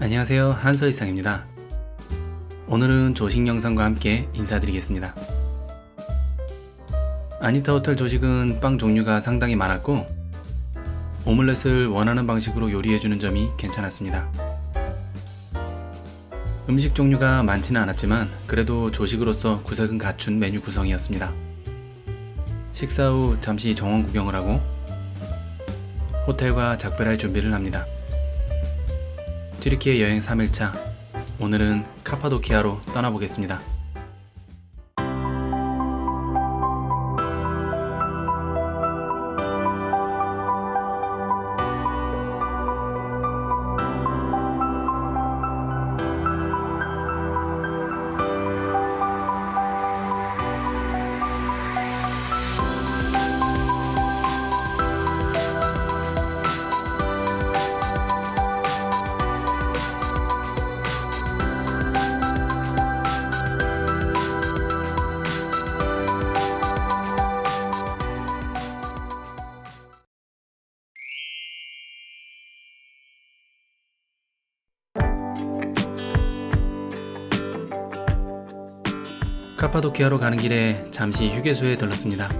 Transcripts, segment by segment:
안녕하세요, 한서일상입니다. 오늘은 조식 영상과 함께 인사드리겠습니다. 아니타 호텔 조식은 빵 종류가 상당히 많았고 오믈렛을 원하는 방식으로 요리해주는 점이 괜찮았습니다. 음식 종류가 많지는 않았지만 그래도 조식으로서 구색은 갖춘 메뉴 구성이었습니다. 식사 후 잠시 정원 구경을 하고 호텔과 작별할 준비를 합니다. 튀르키예 여행 3일차, 오늘은 카파도키아로 떠나보겠습니다. 카파도키아로 가는 길에 잠시 휴게소에 들렀습니다.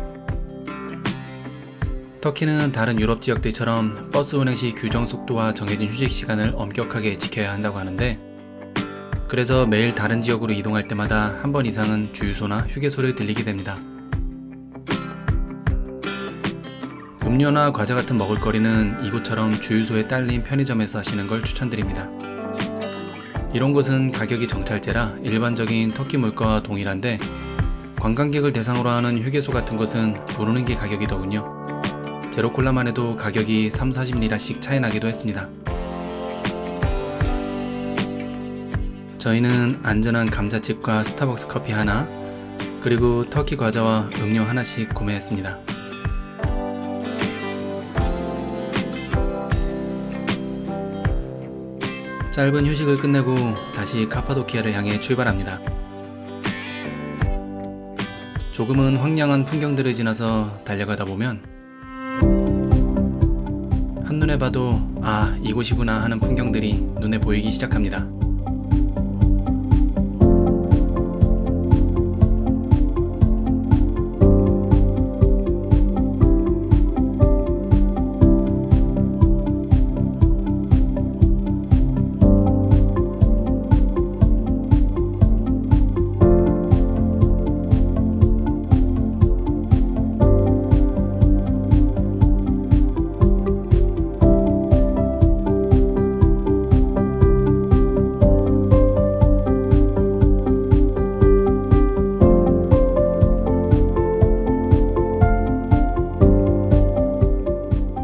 터키는 다른 유럽 지역들처럼 버스 운행 시 규정 속도와 정해진 휴식 시간을 엄격하게 지켜야 한다고 하는데, 그래서 매일 다른 지역으로 이동할 때마다 한 번 이상은 주유소나 휴게소를 들리게 됩니다. 음료나 과자 같은 먹을거리는 이곳처럼 주유소에 딸린 편의점에서 하시는 걸 추천드립니다. 이런 곳은 가격이 정찰제라 일반적인 터키 물가와 동일한데, 관광객을 대상으로 하는 휴게소 같은 곳은 부르는 게 가격이더군요. 제로콜라만 해도 가격이 30-40리라씩 차이 나기도 했습니다. 저희는 안전한 감자칩과 스타벅스 커피 하나, 그리고 터키 과자와 음료 하나씩 구매했습니다. 짧은 휴식을 끝내고 다시 카파도키아를 향해 출발합니다. 조금은 황량한 풍경들을 지나서 달려가다 보면 한눈에 봐도 이곳이구나 하는 풍경들이 눈에 보이기 시작합니다.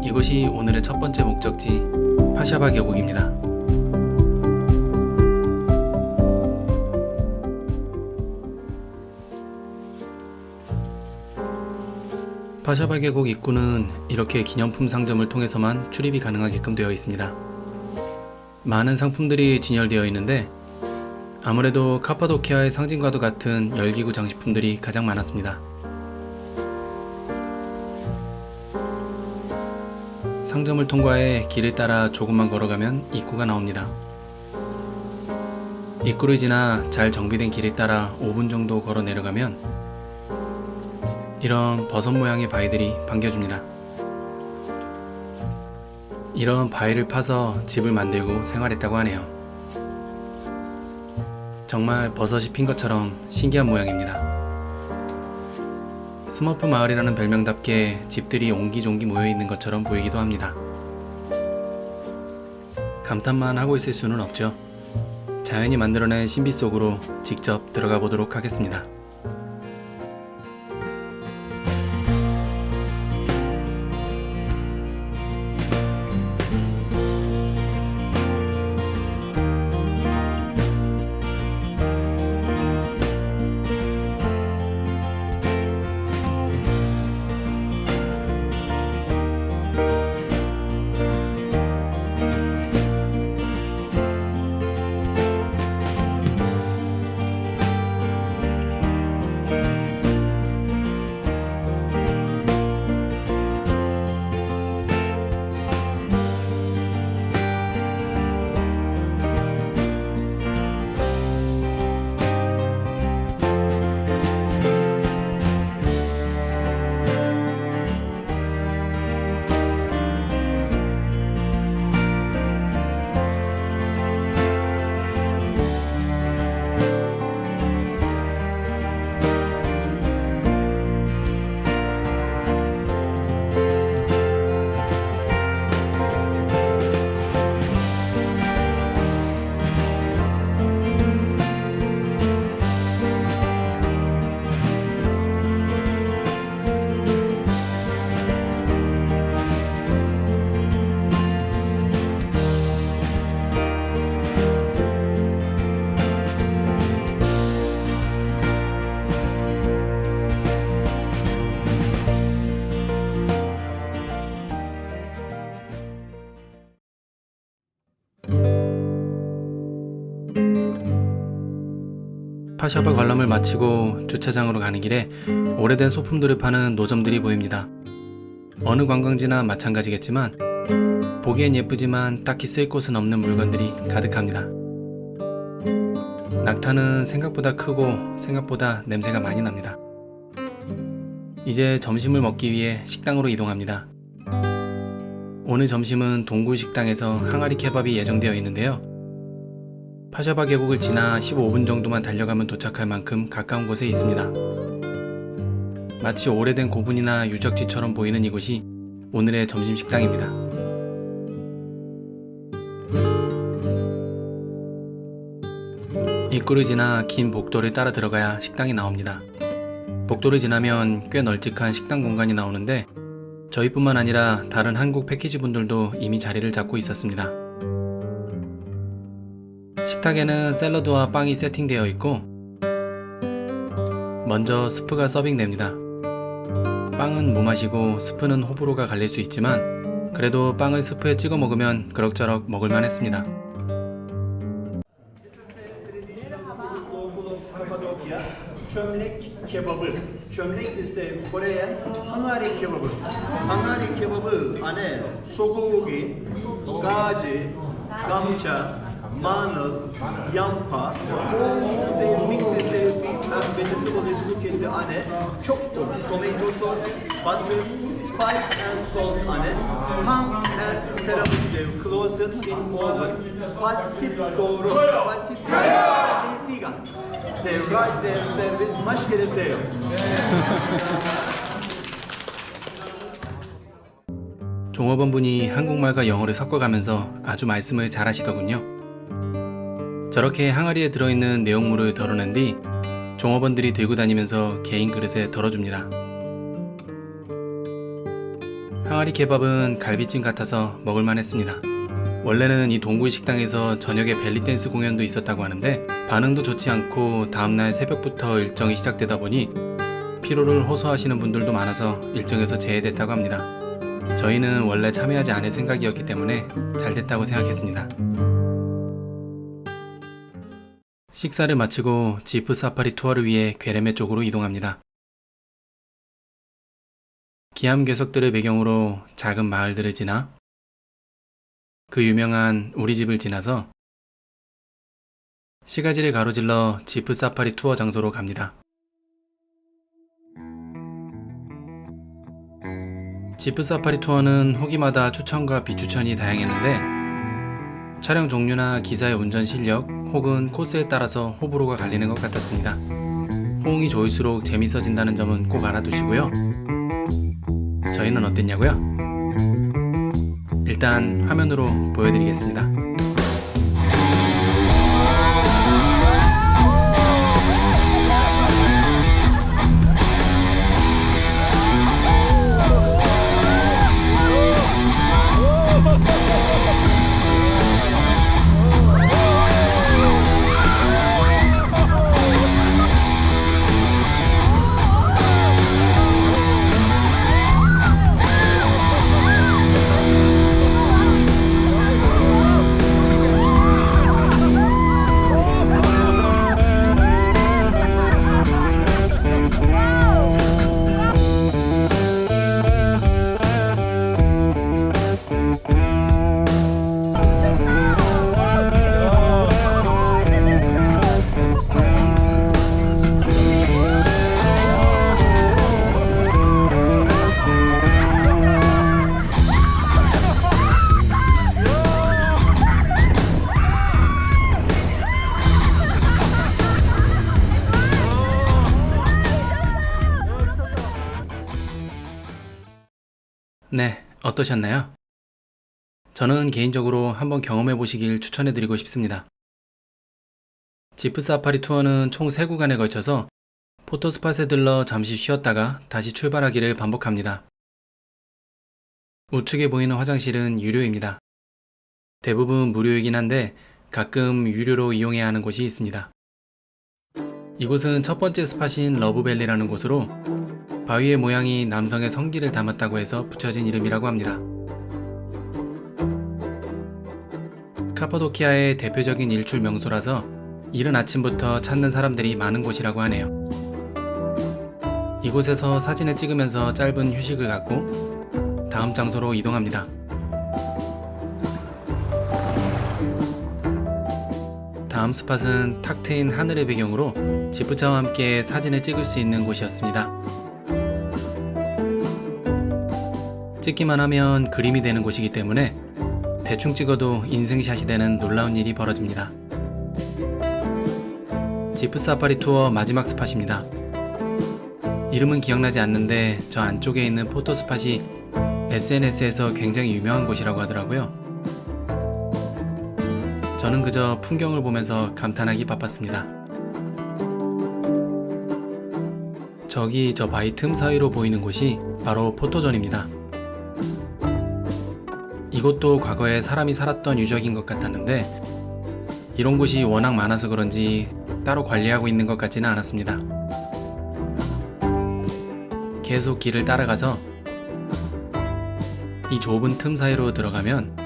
이곳이 오늘의 첫 번째 목적지 파샤바 계곡입니다. 파샤바 계곡 입구는 이렇게 기념품 상점을 통해서만 출입이 가능하게끔 되어 있습니다. 많은 상품들이 진열되어 있는데 아무래도 카파도키아의 상징과도 같은 열기구 장식품들이 가장 많았습니다. 상점을 통과해 길을 따라 조금만 걸어가면 입구가 나옵니다. 입구를 지나 잘 정비된 길을 따라 5분 정도 걸어 내려가면 이런 버섯 모양의 바위들이 반겨줍니다. 이런 바위를 파서 집을 만들고 생활했다고 하네요. 정말 버섯이 핀 것처럼 신기한 모양입니다. 스머프 마을이라는 별명답게 집들이 옹기종기 모여있는 것처럼 보이기도 합니다. 감탄만 하고 있을 수는 없죠. 자연이 만들어낸 신비 속으로 직접 들어가 보도록 하겠습니다. 파샤바 관람을 마치고 주차장으로 가는 길에 오래된 소품들을 파는 노점들이 보입니다. 어느 관광지나 마찬가지겠지만 보기엔 예쁘지만 딱히 쓸 곳은 없는 물건들이 가득합니다. 낙타는 생각보다 크고 생각보다 냄새가 많이 납니다. 이제 점심을 먹기 위해 식당으로 이동합니다. 오늘 점심은 동굴 식당에서 항아리 케밥이 예정되어 있는데요. 파샤바 계곡을 지나 15분 정도만 달려가면 도착할 만큼 가까운 곳에 있습니다. 마치 오래된 고분이나 유적지처럼 보이는 이곳이 오늘의 점심 식당입니다. 입구를 지나 긴 복도를 따라 들어가야 식당이 나옵니다. 복도를 지나면 꽤 널찍한 식당 공간이 나오는데 저희뿐만 아니라 다른 한국 패키지 분들도 이미 자리를 잡고 있었습니다. 식탁에는 샐러드와 빵이 세팅되어 있고 먼저 스프가 서빙됩니다. 빵은 무맛이고 스프는 호불호가 갈릴 수 있지만 그래도 빵을 스프에 찍어 먹으면 그럭저럭 먹을만 했습니다. Çömlek kebabı. Çömlek is the Korean 항아리 kebabı. 항아리 kebabı 안에 소고기, 가지, 감자, 마늘, 양파, all the mixes the beef and vegetable is cooked in the 안에 çok tomato sauce, butter, spice and salt 안에 ham and ceramic the closed in oven. 80 doğru. 80 시간. The rice they service 맛있게 드세요. 종업원분이 한국말과 영어를 섞어가면서 아주 말씀을 잘 하시더군요. 저렇게 항아리에 들어있는 내용물을 덜어낸 뒤 종업원들이 들고 다니면서 개인 그릇에 덜어줍니다. 항아리 케밥은 갈비찜 같아서 먹을만 했습니다. 원래는 이 동굴 식당에서 저녁에 벨리댄스 공연도 있었다고 하는데 반응도 좋지 않고 다음날 새벽부터 일정이 시작되다 보니 피로를 호소하시는 분들도 많아서 일정에서 제외됐다고 합니다. 저희는 원래 참여하지 않을 생각이었기 때문에 잘 됐다고 생각했습니다. 식사를 마치고 지프 사파리 투어를 위해 괴레메 쪽으로 이동합니다. 기암 괴석들을 배경으로 작은 마을들을 지나 그 유명한 우리 집을 지나서 시가지를 가로질러 지프 사파리 투어 장소로 갑니다. 지프 사파리 투어는 후기마다 추천과 비추천이 다양했는데 촬영 종류나 기사의 운전 실력 혹은 코스에 따라서 호불호가 갈리는 것 같았습니다. 호응이 좋을수록 재밌어진다는 점은 꼭 알아두시고요. 저희는 어땠냐고요? 일단 화면으로 보여드리겠습니다. 네, 어떠셨나요? 저는 개인적으로 한번 경험해 보시길 추천해 드리고 싶습니다. 지프 사파리 투어는 총 3구간에 걸쳐서 포토스팟에 들러 잠시 쉬었다가 다시 출발하기를 반복합니다. 우측에 보이는 화장실은 유료입니다. 대부분 무료이긴 한데 가끔 유료로 이용해야 하는 곳이 있습니다. 이곳은 첫 번째 스팟인 러브밸리라는 곳으로 바위의 모양이 남성의 성기를 담았다고 해서 붙여진 이름이라고 합니다. 카파도키아의 대표적인 일출 명소라서 이른 아침부터 찾는 사람들이 많은 곳이라고 하네요. 이곳에서 사진을 찍으면서 짧은 휴식을 갖고 다음 장소로 이동합니다. 다음 스팟은 탁 트인 하늘의 배경으로 지프차와 함께 사진을 찍을 수 있는 곳이었습니다. 찍기만 하면 그림이 되는 곳이기 때문에 대충 찍어도 인생샷이 되는 놀라운 일이 벌어집니다. 지프 사파리 투어 마지막 스팟입니다. 이름은 기억나지 않는데 저 안쪽에 있는 포토 스팟이 SNS에서 굉장히 유명한 곳이라고 하더라고요. 저는 그저 풍경을 보면서 감탄하기 바빴습니다. 저기 저 바위 틈 사이로 보이는 곳이 바로 포토존입니다. 이곳도 과거에 사람이 살았던 유적인 것 같았는데 이런 곳이 워낙 많아서 그런지 따로 관리하고 있는 것 같지는 않았습니다. 계속 길을 따라가서 이 좁은 틈 사이로 들어가면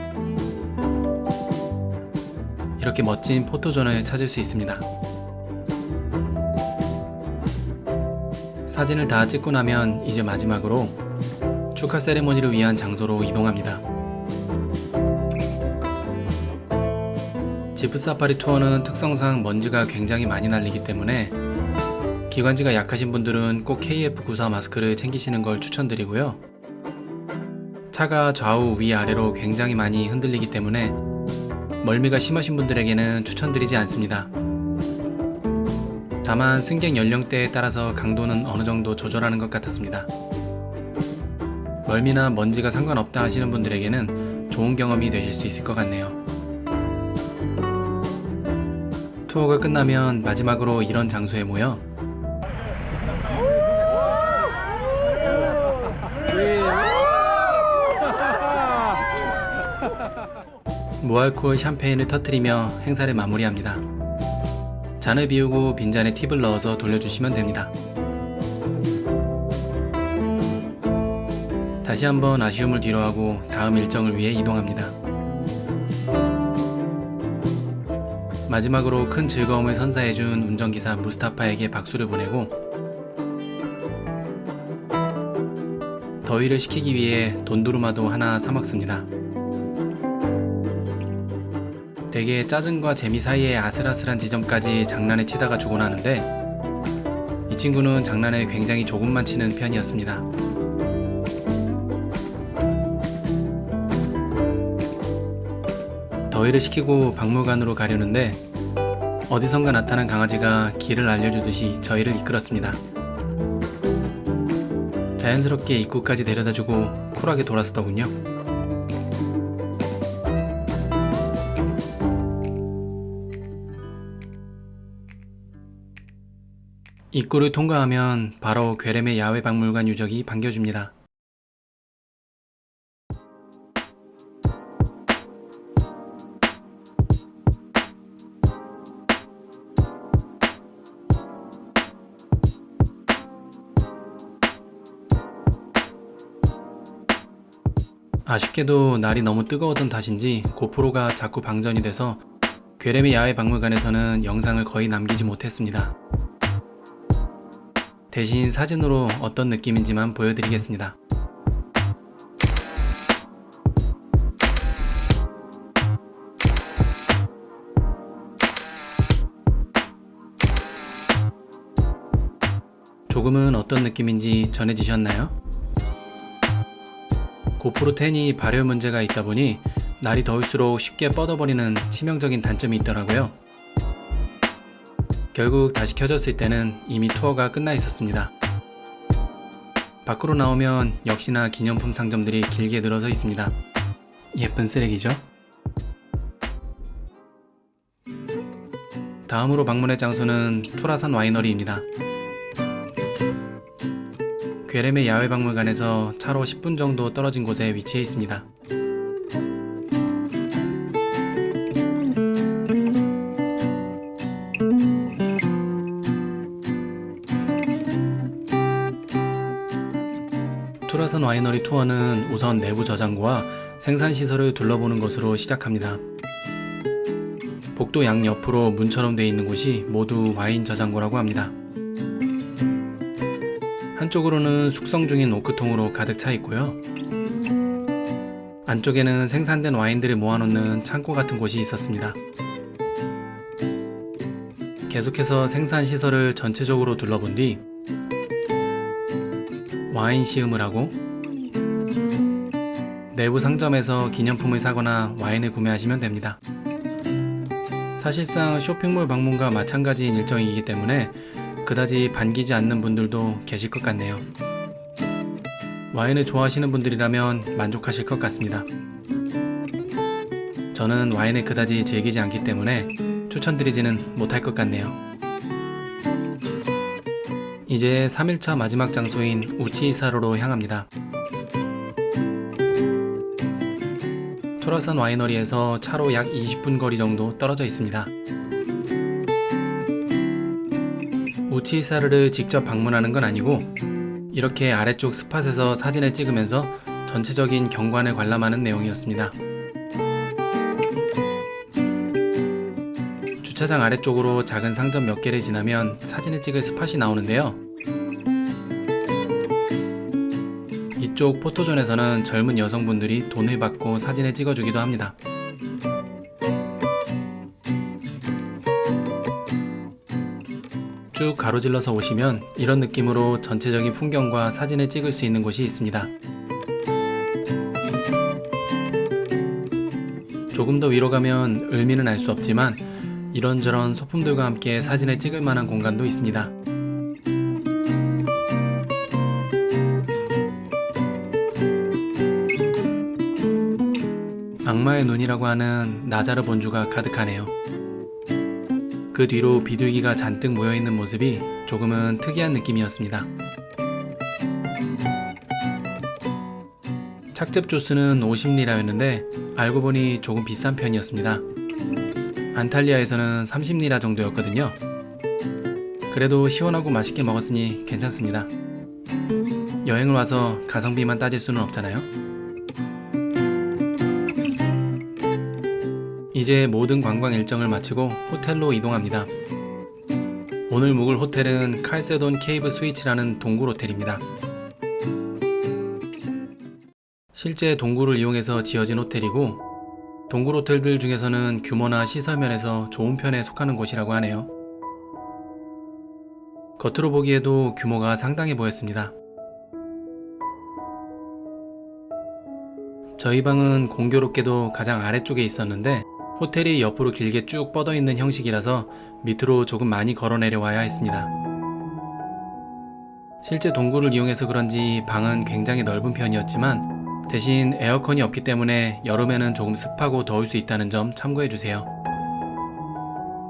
이렇게 멋진 포토존을 찾을 수 있습니다. 사진을 다 찍고 나면 이제 마지막으로 축하 세레모니를 위한 장소로 이동합니다. 지프 사파리 투어는 특성상 먼지가 굉장히 많이 날리기 때문에 기관지가 약하신 분들은 꼭 KF94 마스크를 챙기시는 걸 추천드리고요. 차가 좌우 위아래로 굉장히 많이 흔들리기 때문에 멀미가 심하신 분들에게는 추천드리지 않습니다. 다만 승객 연령대에 따라서 강도는 어느 정도 조절하는 것 같았습니다. 멀미나 먼지가 상관없다 하시는 분들에게는 좋은 경험이 되실 수 있을 것 같네요. 투어가 끝나면 마지막으로 이런 장소에 모여 무알코올 샴페인을 터뜨리며 행사를 마무리합니다. 잔을 비우고 빈잔에 팁을 넣어서 돌려주시면 됩니다. 다시 한번 아쉬움을 뒤로하고 다음 일정을 위해 이동합니다. 마지막으로 큰 즐거움을 선사해준 운전기사 무스타파에게 박수를 보내고 더위를 식히기 위해 돈두루마도 하나 사 먹습니다. 대개 짜증과 재미 사이의 아슬아슬한 지점까지 장난을 치다가 주곤 하는데 이 친구는 장난을 굉장히 조금만 치는 편이었습니다. 더위를 식히고 박물관으로 가려는데 어디선가 나타난 강아지가 길을 알려주듯이 저희를 이끌었습니다. 자연스럽게 입구까지 데려다주고 쿨하게 돌아서더군요. 입구를 통과하면 바로 괴렘의 야외박물관 유적이 반겨줍니다. 아쉽게도 날이 너무 뜨거웠던 탓인지 고프로가 자꾸 방전이 돼서 괴렘의 야외박물관에서는 영상을 거의 남기지 못했습니다. 대신 사진으로 어떤 느낌인지만 보여드리겠습니다. 조금은 어떤 느낌인지 전해지셨나요? 고프로 10이 발열 문제가 있다 보니 날이 더울수록 쉽게 뻗어버리는 치명적인 단점이 있더라고요. 결국 다시 켜졌을 때는 이미 투어가 끝나 있었습니다. 밖으로 나오면 역시나 기념품 상점들이 길게 늘어서 있습니다. 예쁜 쓰레기죠? 다음으로 방문할 장소는 투라산 와이너리입니다. 괴렘의 야외박물관에서 차로 10분 정도 떨어진 곳에 위치해 있습니다. 투라산 와이너리 투어는 우선 내부 저장고와 생산시설을 둘러보는 것으로 시작합니다. 복도 양옆으로 문처럼 되어 있는 곳이 모두 와인 저장고라고 합니다. 한쪽으로는 숙성 중인 오크통으로 가득 차 있고요. 안쪽에는 생산된 와인들을 모아놓는 창고 같은 곳이 있었습니다. 계속해서 생산 시설을 전체적으로 둘러본 뒤 와인 시음을 하고 내부 상점에서 기념품을 사거나 와인을 구매하시면 됩니다. 사실상 쇼핑몰 방문과 마찬가지인 일정이기 때문에 그다지 반기지 않는 분들도 계실 것 같네요. 와인을 좋아하시는 분들이라면 만족하실 것 같습니다. 저는 와인을 그다지 즐기지 않기 때문에 추천드리지는 못할 것 같네요. 이제 3일차 마지막 장소인 우치히사루로 향합니다. 초라산 와이너리에서 차로 약 20분 거리 정도 떨어져 있습니다. 우치히사루를 직접 방문하는 건 아니고 이렇게 아래쪽 스팟에서 사진을 찍으면서 전체적인 경관을 관람하는 내용이었습니다. 주차장 아래쪽으로 작은 상점 몇 개를 지나면 사진을 찍을 스팟이 나오는데요. 이쪽 포토존에서는 젊은 여성분들이 돈을 받고 사진을 찍어주기도 합니다. 쭉 가로질러서 오시면 이런 느낌으로 전체적인 풍경과 사진을 찍을 수 있는 곳이 있습니다. 조금 더 위로 가면 의미는 알 수 없지만 이런저런 소품들과 함께 사진을 찍을 만한 공간도 있습니다. 악마의 눈이라고 하는 나자르 본주가 가득하네요. 그 뒤로 비둘기가 잔뜩 모여있는 모습이 조금은 특이한 느낌이었습니다. 착즙 주스는 50리라였는데 알고 보니 조금 비싼 편이었습니다. 안탈리아에서는 30리라 정도였거든요. 그래도 시원하고 맛있게 먹었으니 괜찮습니다. 여행을 와서 가성비만 따질 수는 없잖아요. 이제 모든 관광 일정을 마치고 호텔로 이동합니다. 오늘 묵을 호텔은 칼세돈 케이브 스위치라는 동굴 호텔입니다. 실제 동굴을 이용해서 지어진 호텔이고 동굴 호텔들 중에서는 규모나 시설 면에서 좋은 편에 속하는 곳이라고 하네요. 겉으로 보기에도 규모가 상당해 보였습니다. 저희 방은 공교롭게도 가장 아래쪽에 있었는데 호텔이 옆으로 길게 쭉 뻗어 있는 형식이라서 밑으로 조금 많이 걸어 내려와야 했습니다. 실제 동굴을 이용해서 그런지 방은 굉장히 넓은 편이었지만 대신 에어컨이 없기 때문에 여름에는 조금 습하고 더울 수 있다는 점 참고해주세요.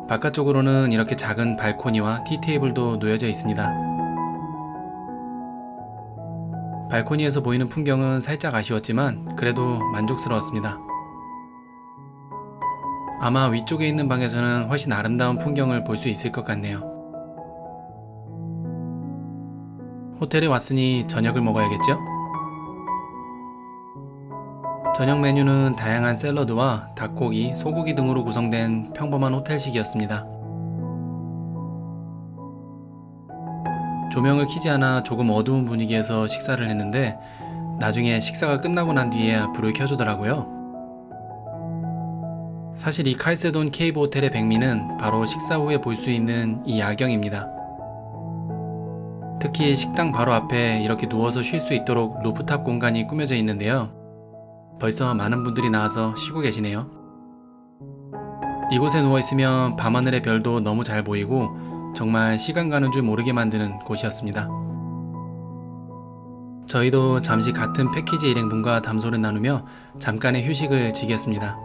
바깥쪽으로는 이렇게 작은 발코니와 티테이블도 놓여져 있습니다. 발코니에서 보이는 풍경은 살짝 아쉬웠지만 그래도 만족스러웠습니다. 아마 위쪽에 있는 방에서는 훨씬 아름다운 풍경을 볼 수 있을 것 같네요. 호텔에 왔으니 저녁을 먹어야겠죠? 저녁 메뉴는 다양한 샐러드와 닭고기, 소고기 등으로 구성된 평범한 호텔식이었습니다. 조명을 켜지 않아 조금 어두운 분위기에서 식사를 했는데 나중에 식사가 끝나고 난 뒤에야 불을 켜주더라고요. 사실 이 칼세돈 케이브 호텔의 백미는 바로 식사 후에 볼 수 있는 이 야경입니다. 특히 식당 바로 앞에 이렇게 누워서 쉴 수 있도록 루프탑 공간이 꾸며져 있는데요. 벌써 많은 분들이 나와서 쉬고 계시네요. 이곳에 누워있으면 밤하늘의 별도 너무 잘 보이고 정말 시간 가는 줄 모르게 만드는 곳이었습니다. 저희도 잠시 같은 패키지 일행분과 담소를 나누며 잠깐의 휴식을 즐겼습니다.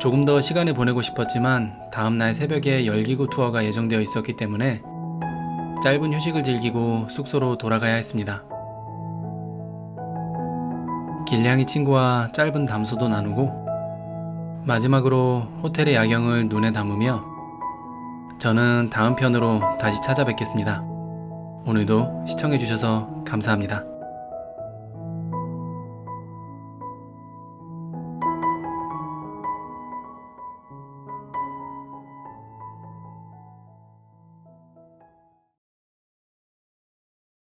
조금 더 시간을 보내고 싶었지만 다음날 새벽에 열기구 투어가 예정되어 있었기 때문에 짧은 휴식을 즐기고 숙소로 돌아가야 했습니다. 길냥이 친구와 짧은 담소도 나누고 마지막으로 호텔의 야경을 눈에 담으며 저는 다음 편으로 다시 찾아뵙겠습니다. 오늘도 시청해주셔서 감사합니다.